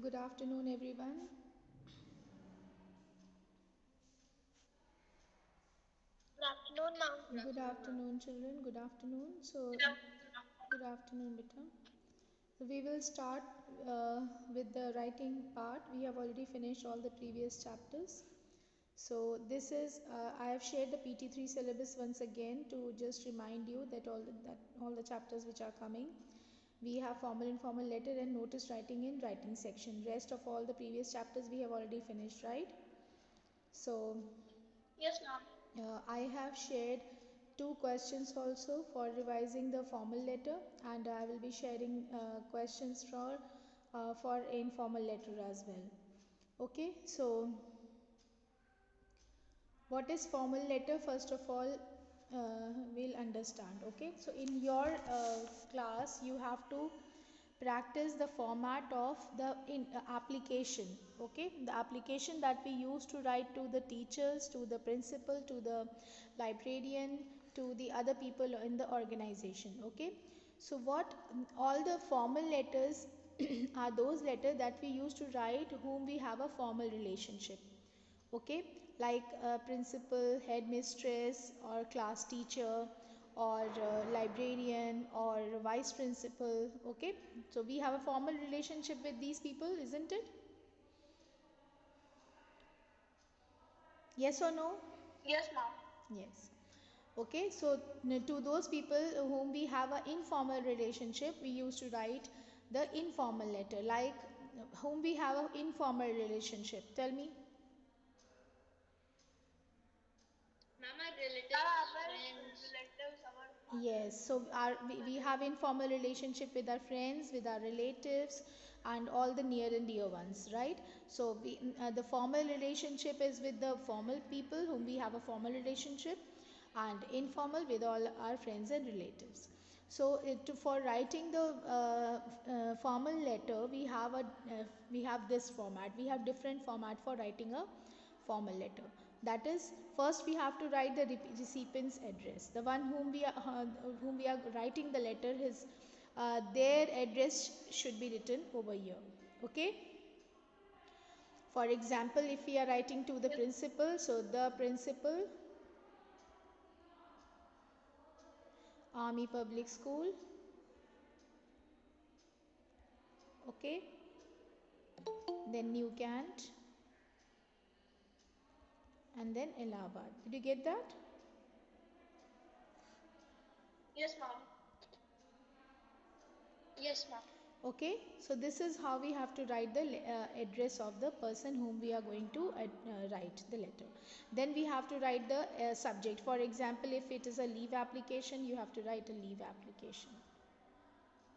Good afternoon, everyone. Good afternoon, ma'am. Good afternoon, children. Good afternoon. Good afternoon, beta. So, we will start with the writing part. We have already finished all the previous chapters. So, I have shared the PT3 syllabus once again to just remind you that all the chapters which are coming. We have formal, informal letter and notice writing in writing section. Rest of all the previous chapters we have already finished, right? So, Yes, ma'am. I have shared two questions also for revising the formal letter, and I will be sharing questions for informal letter as well. Okay, so what is formal letter? First of all, we'll understand. Okay, so in your class, you have to practice the format of the application. Okay, the application that we use to write to the teachers, to the principal, to the librarian, to the other people in the organization. Okay, so what all the formal letters are those letters that we use to write whom we have a formal relationship. Okay, like principal, headmistress, or class teacher, or librarian, or vice principal. Okay, so we have a formal relationship with these people, isn't it? Yes or no? Yes, ma'am. Yes. Okay, so to those people whom we have an informal relationship, we used to write the informal letter. Like whom we have an informal relationship, tell me. Ma'am, our relatives, friends. Relatives, Yes, so we have informal relationship with our friends, with our relatives, and all the near and dear ones, right? So the formal relationship is with the formal people whom we have a formal relationship, and informal with all our friends and relatives. So for writing the formal letter, we have this format. We have different format for writing a formal letter. That is, first we have to write the recipient's address. The one whom we are writing the letter, his their address should be written over here. Okay. For example, if we are writing to the Yes, principal, so the principal, Army Public School. Okay. Then New Kent, and then Allahabad. Did you get that? yes, ma'am. Yes, ma'am. Okay, so this is how we have to write the address of the person whom we are going to write the letter. Then we have to write the subject. For example, if it is a leave application, you have to write a leave application.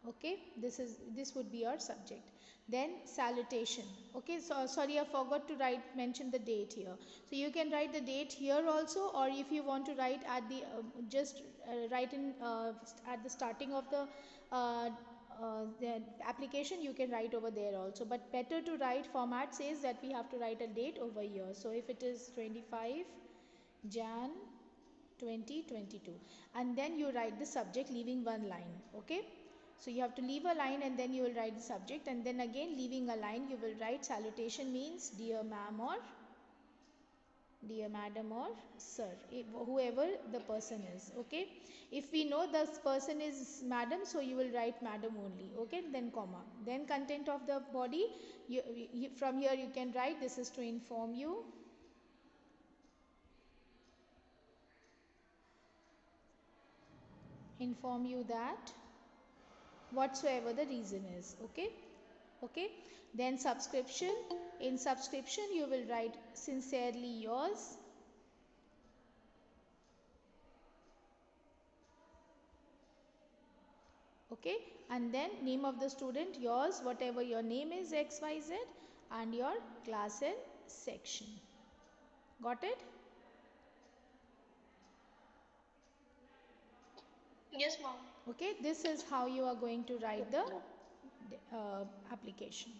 Okay, this would be your subject. Then salutation. Okay, so sorry, I forgot to mention the date here. So you can write the date here also, or if you want to write at the just write in at the starting of the application, you can write over there also, but better to write format says that we have to write a date over here. So if it is 25 Jan 2022, and then you write the subject leaving one line. Okay, so you have to leave a line and then you will write the subject, and then again leaving a line you will write salutation means dear ma'am or dear madam or sir, whoever the person is. Okay, if we know this person is madam, so you will write madam only. Okay, then comma, then content of the body, from here you can write this is to inform you that whatsoever the reason is. Okay. Okay, then subscription. In subscription you will write sincerely yours. Okay, and then name of the student, yours, whatever your name is, XYZ, and your class and section. Got it? Yes, ma'am. Okay, this is how you are going to write the application.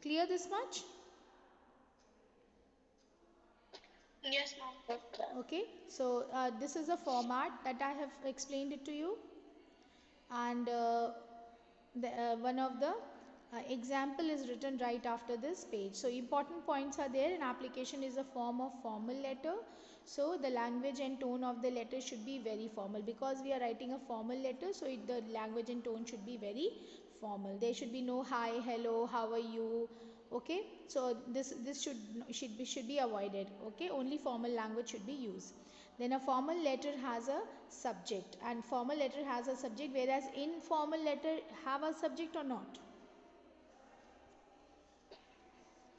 Clear this much? Yes, ma'am. Okay, so this is a format that I have explained it to you, and one of the Example is written right after this page. So important points are there. An application is a form of formal letter. So the language and tone of the letter should be very formal, because we are writing a formal letter. So the language and tone should be very formal. There should be no hi, hello, how are you. Okay, so this should be avoided. Okay, only formal language should be used. Then a formal letter has a subject, and formal letter has a subject, whereas informal letter have a subject or not?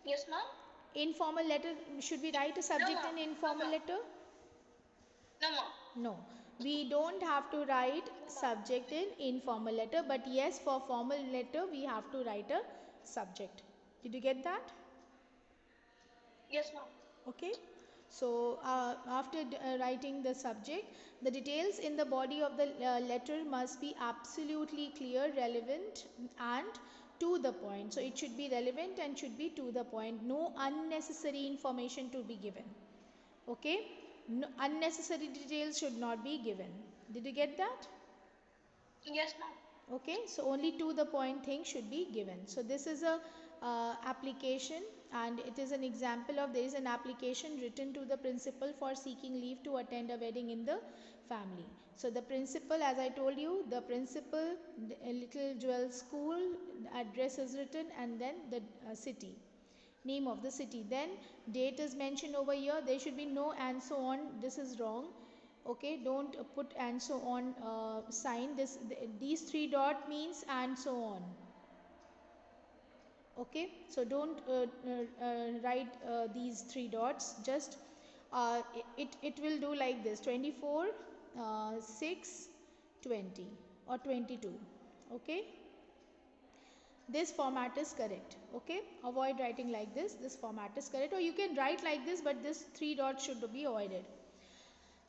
Yes, ma'am. Informal letter, should we write a subject in informal letter? No, ma'am. No, we don't have to write subject in informal letter, but yes, for formal letter we have to write a subject. Did you get that? Yes, ma'am. Okay, so after writing the subject, the details in the body of the letter must be absolutely clear, relevant and to the point. So it should be relevant and should be to the point. No unnecessary information to be given. Okay, no, unnecessary details should not be given. Did you get that? Yes, ma'am. Okay, so only to the point thing should be given. So this is a application, and it is an example of, there is an application written to the principal for seeking leave to attend a wedding in the family. So the principal, as I told you, the principal, Little Jewel School, address is written, and then the city, name of the city. Then date is mentioned over here. There should be no and so on. This is wrong. Okay, don't put and so on sign. These three dot means and so on. Okay, so don't write these three dots. Just it will do like this: 24 6 20 or 22. Okay, this format is correct. Okay, avoid writing like this format is correct, or you can write like this, but this three dots should be avoided.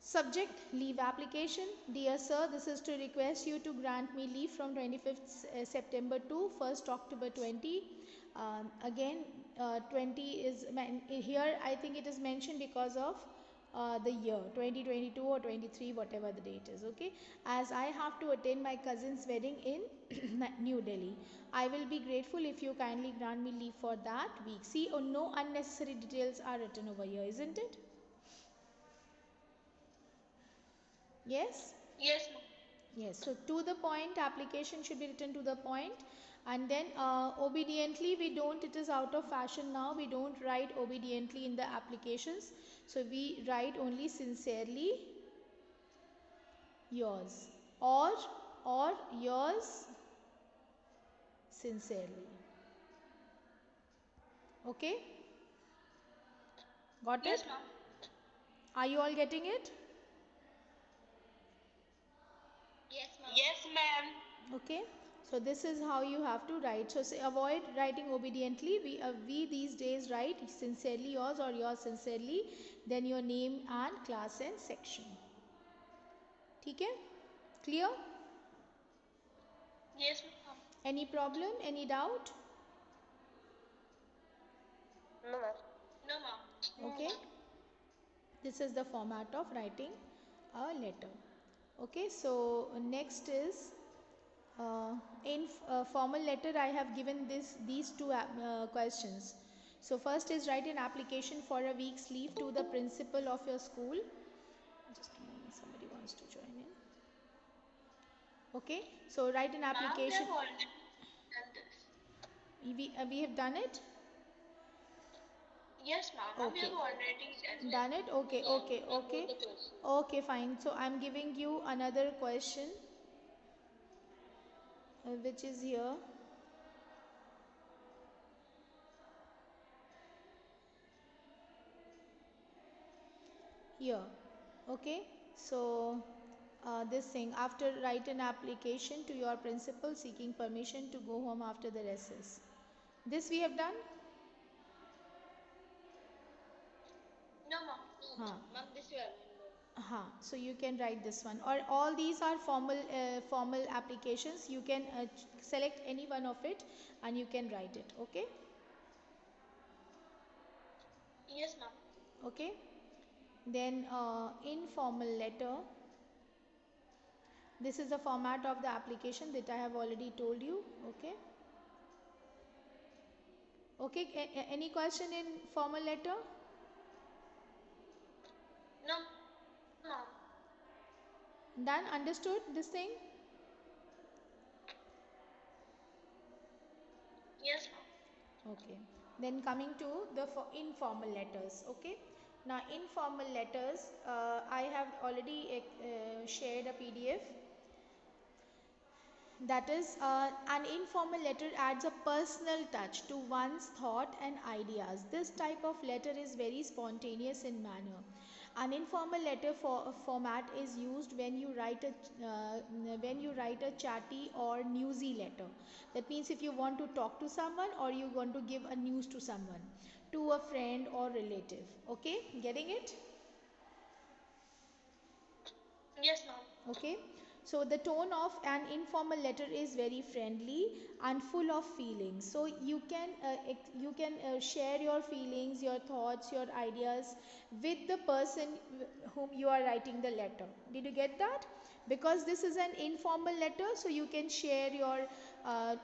Subject, leave application. Dear sir, this is to request you to grant me leave from 25th September to 1st October 20. Again, 20 is here. I think it is mentioned because of the year 2022 or 23, whatever the date is. Okay, as I have to attend my cousin's wedding in New Delhi, I will be grateful if you kindly grant me leave for that week. See, oh, no unnecessary details are written over here, isn't it? Yes? Yes, ma'am. Yes. So to the point, application should be written to the point. And then obediently, we don't, it is out of fashion now, we don't write obediently in the applications. So we write only sincerely yours, or yours sincerely. Okay? Got Yes, it? ma'am. Are you all getting it? Yes, ma'am. Yes, ma'am. Okay, so this is how you have to write. So say, avoid writing obediently. We these days write sincerely yours or yours sincerely, then your name and class and section. Okay, clear? Yes, ma'am. Any problem, any doubt? No, ma'am. No, ma'am. Okay, this is the format of writing a letter. Okay, so next is in formal letter. I have given these two questions. So first is write an application for a week's leave to the principal of your school. Just a moment, somebody wants to join in. Okay, so write an application. Ma'am, we have already done this. We have done it. Yes, ma'am. We Okay, have already done it. Okay, okay, okay, okay, fine. So I'm giving you another question, which is here. Here. Okay, so this thing, after write an application to your principal seeking permission to go home after the recess. This we have done. No, ma'am. Huh. Ma'am, this we have done. So you can write this one, or all these are formal applications. You can select any one of it and you can write it. Okay. Yes, ma'am. Okay, then informal letter. This is the format of the application that I have already told you. Okay, Okay, any question in formal letter? No, mom. Done? Understood this thing? Yes, mom. Okay. Then coming to the informal letters. Okay. Now informal letters, I have already shared a PDF. That is, an informal letter adds a personal touch to one's thought and ideas. This type of letter is very spontaneous in manner. An informal letter format is used when you write a chatty or newsy letter. That means if you want to talk to someone or you want to give a news to someone, to a friend or relative. Okay, getting it? Yes, mom. Okay, so the tone of an informal letter is very friendly and full of feelings. So you can share your feelings, your thoughts, your ideas with the person whom you are writing the letter. Did you get that? Because this is an informal letter, so you can share your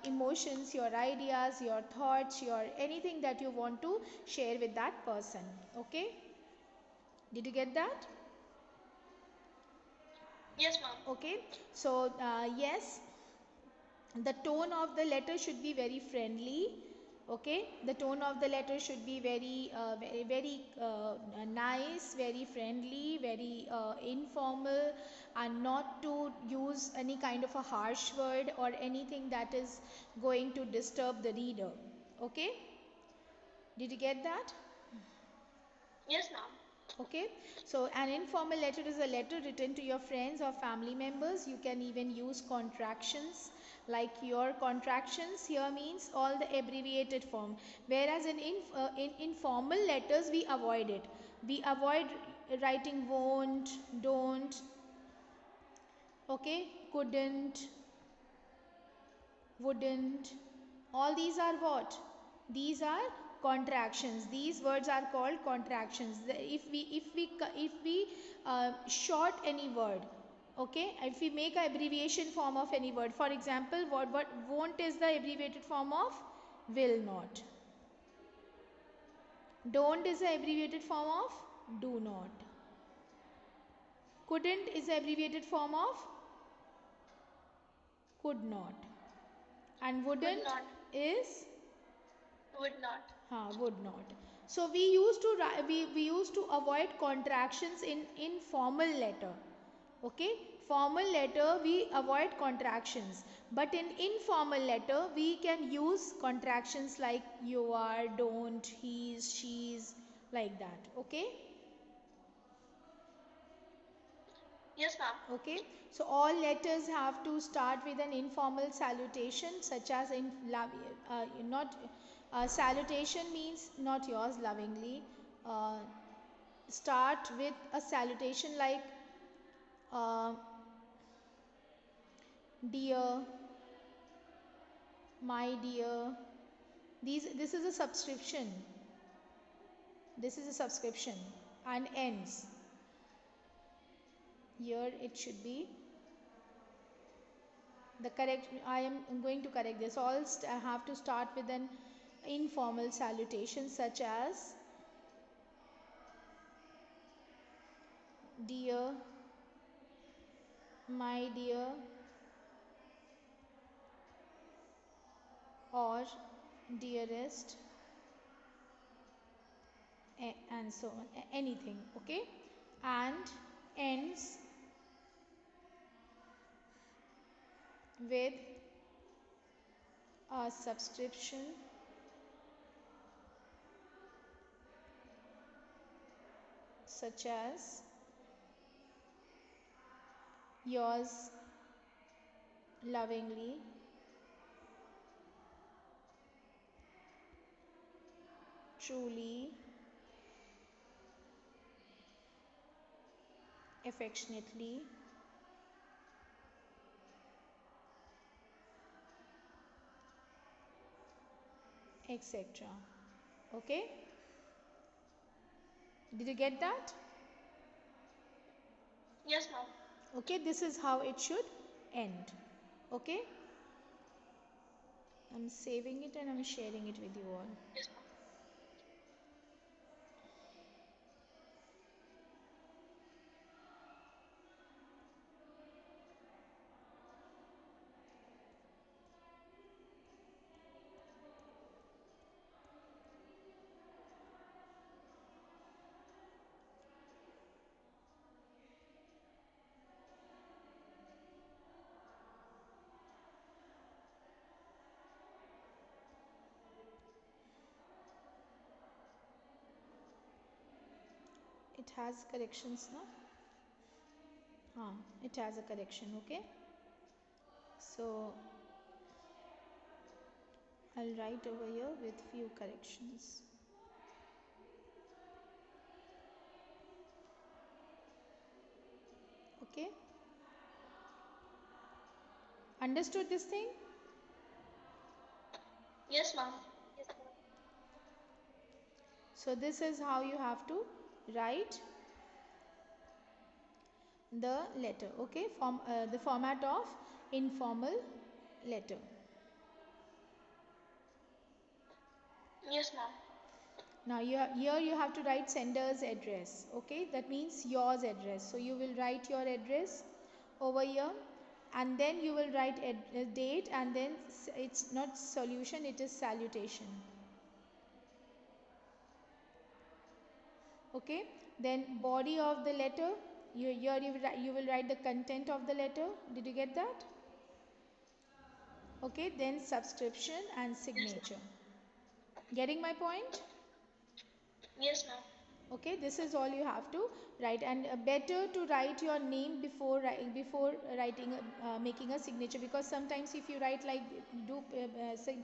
emotions, your ideas, your thoughts, your anything that you want to share with that person. Okay, did you get that? Yes, mom. Okay, so yes, the tone of the letter should be very friendly. Okay, the tone of the letter should be very nice, very friendly, very informal, and not to use any kind of a harsh word or anything that is going to disturb the reader. Okay, did you get that? Yes, mom. Okay, so an informal letter is a letter written to your friends or family members. You can even use contractions, like your contractions here means all the abbreviated form, whereas in informal letters we avoid it. We avoid writing won't, don't, okay, couldn't, wouldn't. All these are what? These are contractions. These words are called contractions. If we short any word, okay, if we make an abbreviation form of any word, for example, what won't is the abbreviated form of will not. Don't is the abbreviated form of do not. Couldn't is the abbreviated form of could not. And Would wouldn't not. is Would not. would not. So we used to avoid contractions in formal letter. Okay, formal letter we avoid contractions, but in informal letter we can use contractions like you are, don't, he's, she's, like that. Okay. Yes, mom. Okay, so all letters have to start with an informal salutation, such as in love, not salutation means not yours lovingly. Uh, Start with a salutation like uh, dear, my dear. This is a subscription. This is a subscription and ends. Here it should be the correct. I am going to correct this. All have to start with an informal salutation such as dear, my dear, or dearest, and so on. Anything, okay? And ends with a subscription such as yours lovingly, truly, affectionately, etc. Okay, did you get that? Yes, mom. Okay, this is how it should end. Okay, I'm saving it and I'm sharing it with you all. Yes, ma'am. It has corrections now. It has a correction, okay? So I'll write over here with few corrections. Okay? Understood this thing? Yes, ma'am. So this is how you have to write the letter, okay? The format of informal letter. Yes, ma'am. Now here you have to write sender's address, okay? That means yours address. So you will write your address over here, and then you will write a date, and then it's not solution, it is salutation. Okay, then body of the letter, you will write the content of the letter. Did you get that? Okay, then subscription and Yes, signature. Getting my point? yes, ma'am. Okay, this is all you have to write, and better to write your name before writing making a signature, because sometimes if you write like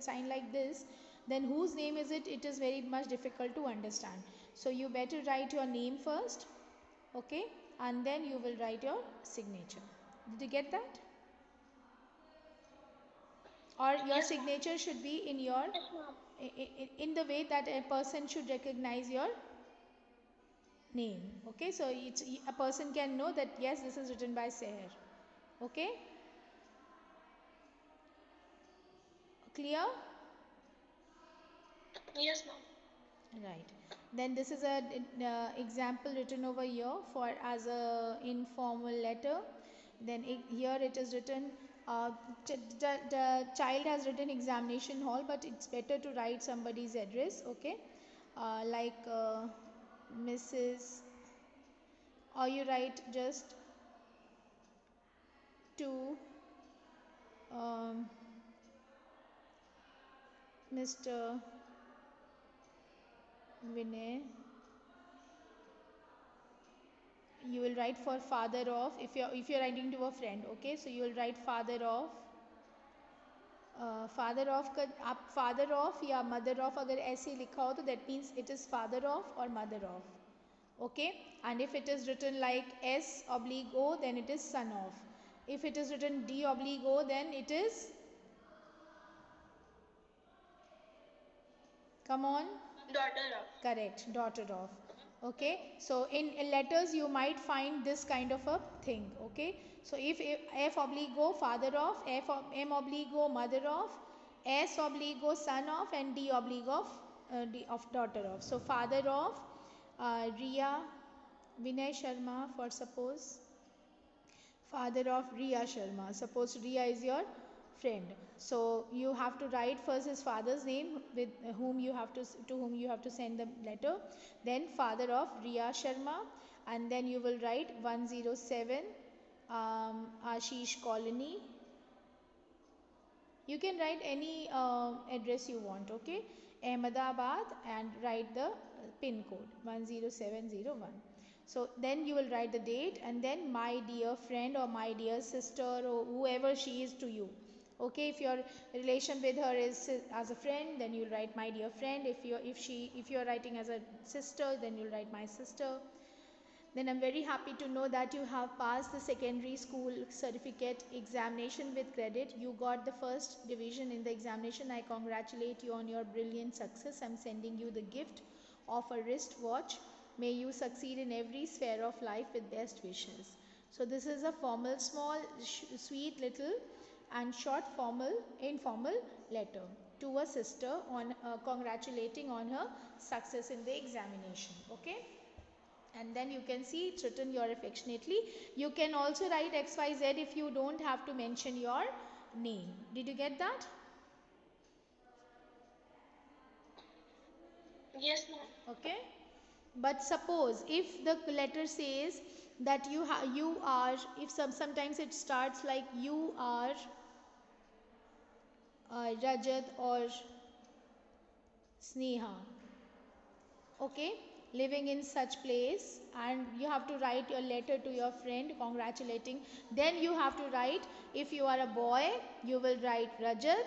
sign like this, then whose name is it, it is very much difficult to understand. So you better write your name first, okay, and then you will write your signature. Did you get that? Or your Yes, ma'am. signature should be in your in the way that a person should recognize your name, okay? So it's a person can know that yes, this is written by Seher, okay? Clear? Yes, ma'am. Right. Then this is a example written over here for as a informal letter. Then here it is written, uh, the child has written examination hall, but it's better to write somebody's address, okay? Like Mrs. Or you write just to um, Mr. Vinay. You will write for father of, if you're writing to a friend, okay? So you will write father of, father of का आप father of या mother of अगर ऐसे लिखा हो तो that means it is father of और mother of, okay? And if it is written like S oblique O then it is son of. If it is written D oblique O then it is, come on, Daughter of. correct, daughter of. Okay, so in letters you might find this kind of a thing, okay? So if f oblique o father of, m oblique o mother of, s oblique o son of, and d oblique of d of daughter of. So father of Riya Vinay Sharma, for suppose father of Riya Sharma. Suppose Riya is your friend. So you have to write first his father's name with whom you have to whom you have to send the letter. Then father of Riya Sharma, and then you will write 107 Ashish Colony. You can write any address you want, okay? Ahmedabad, and write the pin code 10701. So then you will write the date, and then my dear friend or my dear sister or whoever she is to you. Okay, if your relation with her is as a friend, then you'll write my dear friend. If you're writing as a sister, then you'll write my sister. Then I'm very happy to know that you have passed the secondary school certificate examination with credit. You got the first division in the examination. I congratulate you on your brilliant success. I'm sending you the gift of a wristwatch. May you succeed in every sphere of life with best wishes. So this is a formal, small, sweet little and short informal letter to a sister on congratulating on her success in the examination. Okay, and then you can see it's written your affectionately. You can also write XYZ if you don't have to mention your name. Did you get that? Yes, ma'am. Okay, but suppose if the letter says that you are, if sometimes it starts like you are Rajat or Sneha, okay, living in such place, and you have to write your letter to your friend congratulating. Then you have to write, if you are a boy you will write Rajat,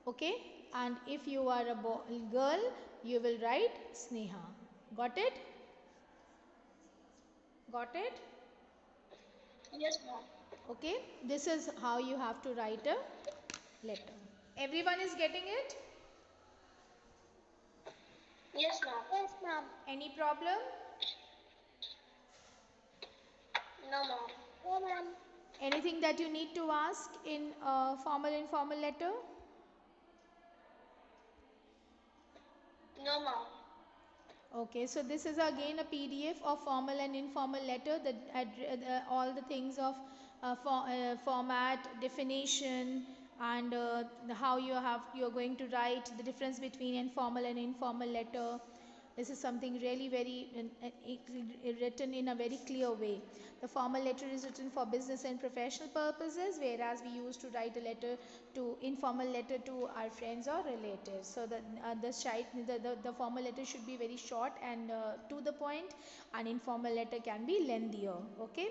okay, and if you are a girl you will write Sneha. Got it? Got it? Yes, ma'am. Okay, this is how you have to write a letter. Everyone is getting it? Yes, ma'am. Yes, ma'am. Any problem? No, ma'am. No, ma'am. Anything that you need to ask in formal informal letter? No, ma'am. Okay, so this is again a PDF of formal and informal letter, all the things of format, definition, and how you're going to write, the difference between informal and informal letter. This is something really very written in a very clear way. The formal letter is written for business and professional purposes, whereas we used to write a letter to informal letter to our friends or relatives. So the formal letter should be very short and to the point, and informal letter can be lengthier. Okay.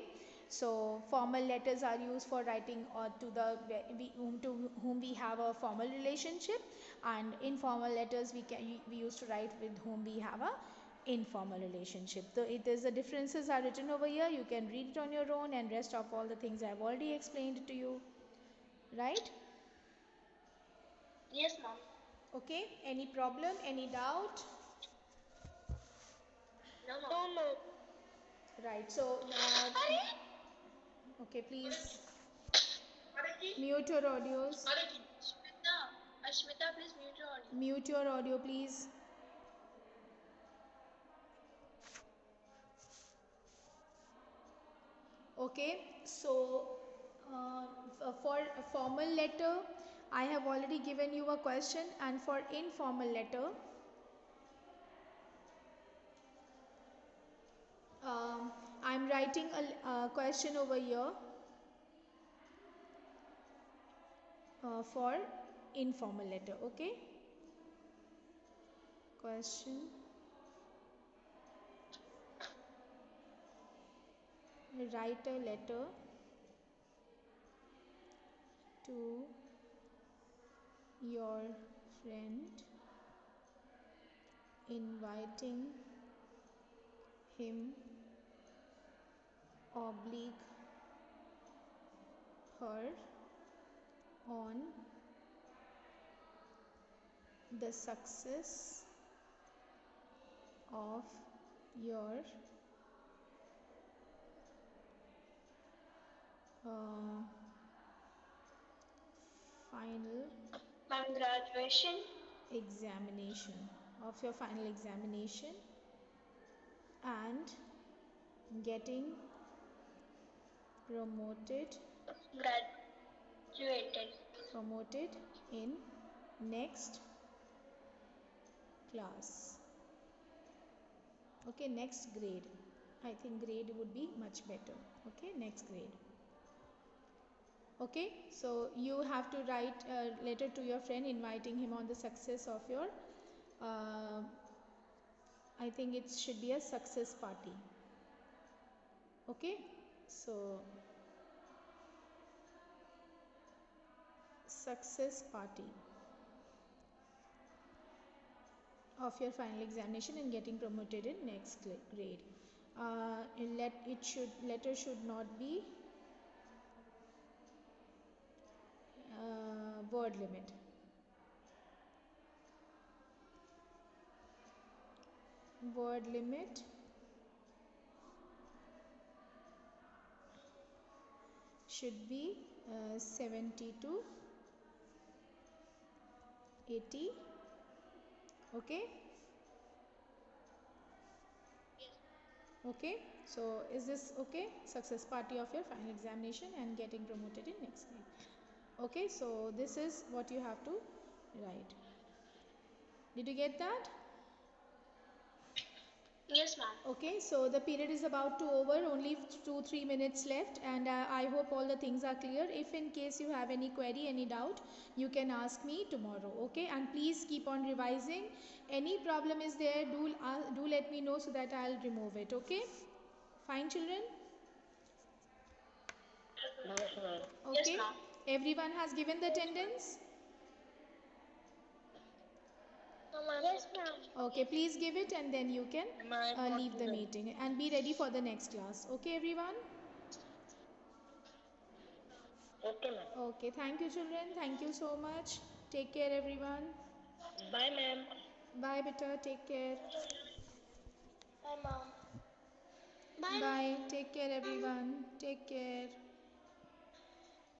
So formal letters are used for writing to whom we have a formal relationship, and informal letters we used to write with whom we have a informal relationship. So it is, the differences are written over here. You can read it on your own, and rest of all the things I have already explained to you. Right? Yes, ma'am. Okay. Any problem? Any doubt? No, ma'am. No, ma'am. Right. So okay, please mute your audios. Ashmita, please mute your audio. Mute your audio, please. Okay, so for a formal letter I have already given you a question, and for informal letter I'm writing a question over here for informal letter. Okay, question, write a letter to your friend inviting him oblique her on the success of your uh, final Ma'am, graduation. examination, of your final examination, and getting promoted Graduated. promoted in next class. Okay, next grade. I think grade would be much better. Okay, next grade. Okay, so you have to write a letter to your friend inviting him on the success of your I think it should be a success party. Okay, so success party of your final examination and getting promoted in next grade. Letter should not be word limit. Word limit should be 70 to 80. Okay. Okay, so is this okay? Success party of your final examination and getting promoted in next grade. Okay, so this is what you have to write. Did you get that? Yes, ma'am. Okay, so the period is about to over, only 2-3 minutes left, and I hope all the things are clear. If in case you have any query, any doubt, you can ask me tomorrow. Okay, and please keep on revising. Any problem is there, do let me know so that I'll remove it. Okay, fine, children. Okay, Yes, ma'am. everyone has given the attendance. Yes, ma'am. Okay, please give it and then you can leave the meeting and be ready for the next class. Okay, everyone? Okay, ma'am. Okay, thank you, children. Thank you so much. Take care, everyone. Bye, ma'am. Bye, beta. Take care. Bye, mom. Bye. Take care, everyone. Take care.